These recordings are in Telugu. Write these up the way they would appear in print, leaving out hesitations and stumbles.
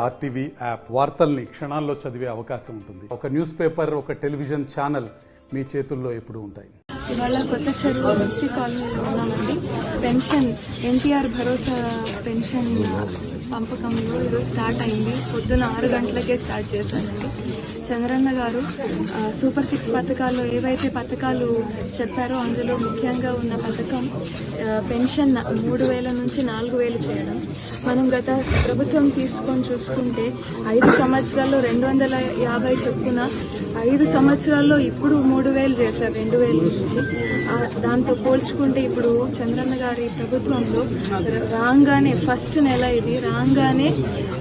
ఆర్టీవీ యాప్ వార్తల్ని క్షణాల్లో చదివే అవకాశం ఉంటుంది. ఒక న్యూస్ పేపర్, ఒక టెలివిజన్ ఛానల్ మీ చేతుల్లో ఎప్పుడూ ఉంటాయి. ఇవాళ కొత్త చెరువు ఎస్సీ కాలనీలో ఉన్నామండి. పెన్షన్ ఎన్టీఆర్ భరోసా పెన్షన్ పంపకంలో ఈరోజు స్టార్ట్ అయింది. పొద్దున 6 గంటలకే స్టార్ట్ చేశానండి. చంద్రన్న గారు సూపర్ 6 పథకాల్లో ఏవైతే పథకాలు చెప్పారో అందులో ముఖ్యంగా ఉన్న పథకం పెన్షన్ 3,000 నుంచి 4,000 చేయడం. మనం గత ప్రభుత్వం తీసుకొని చూసుకుంటే 5 సంవత్సరాల్లో 250 చొప్పున 5 సంవత్సరాల్లో ఇప్పుడు 3,000 చేశారు 2,000 నుంచి. దాంతో పోల్చుకుంటే ఇప్పుడు చంద్రన్న గారి ప్రభుత్వంలో రాగానే ఫస్ట్ నెల ఇది రాగానే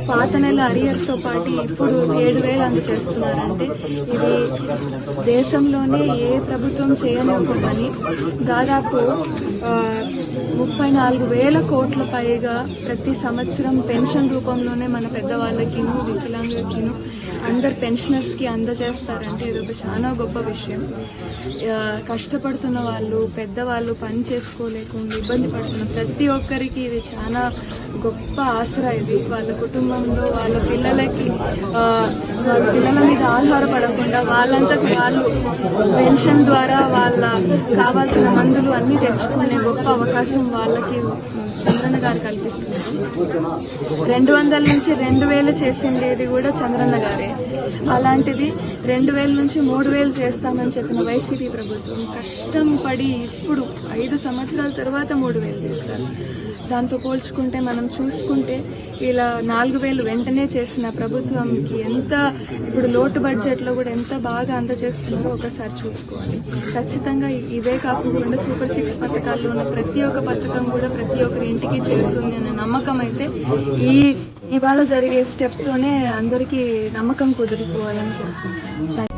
పాత నెల అరియర్తో పాటు ఇప్పుడు 7,000 అందజేస్తున్నారంటే ఇది దేశంలోనే ఏ ప్రభుత్వం చేయని ఒక పని. దాదాపు 34,000 కోట్ల పైగా ప్రతి సంవత్సరం పెన్షన్ రూపంలోనే మన పెద్దవాళ్ళకిను వికలాంగులకిను అందరు పెన్షనర్స్కి అందజేస్తారంటే ఇది ఒక చాలా గొప్ప విషయం. కష్టపడుతున్న వాళ్ళు పెద్దవాళ్ళు పని చేసుకోలేకుండా ఇబ్బంది పడుతున్న ప్రతి ఒక్కరికి ఇది చాలా గొప్ప ఆసరా. ఇది వాళ్ళ కుటుంబంలో వాళ్ళ పిల్లలకి వాళ్ళ పిల్లల మీద ఆధారపడకుండా వాళ్ళంతకు వాళ్ళు పెన్షన్ ద్వారా వాళ్ళ కావాల్సిన మందులు అన్నీ తెచ్చుకునే గొప్ప అవకాశం వాళ్ళకి చంద్రన్న గారు కల్పిస్తున్నారు. 200 నుంచి 2,000 చేసిండేది కూడా చంద్రన్న గారే. అలాంటిది 2,000 నుంచి 3,000 చేస్తామని చెప్పిన వైసీపీ ప్రభుత్వం కష్టం పడి ఇప్పుడు 5 సంవత్సరాల తర్వాత 3,000 చేశారు. దాంతో పోల్చుకుంటే మనం చూసుకుంటే ఇలా 4,000 వెంటనే చేసిన ప్రభుత్వంకి ఎంత ఇప్పుడు లోటు బడ్జెట్లో కూడా ఎంత బాగా అందజేస్తున్నారో ఒకసారి చూసుకోవాలి. ఖచ్చితంగా ఇవే కాకుండా సూపర్ 6 పథకాల్లో ఉన్న ప్రతి ఒక్క పథకం కూడా ప్రతి ఒక్కరి ఇంటికి చేరుతుంది అనే నమ్మకం అయితే ఇవాళ జరిగే స్టెప్తోనే అందరికీ నమ్మకం కుదిరిపోవాలని కోరుకుంటున్నాను.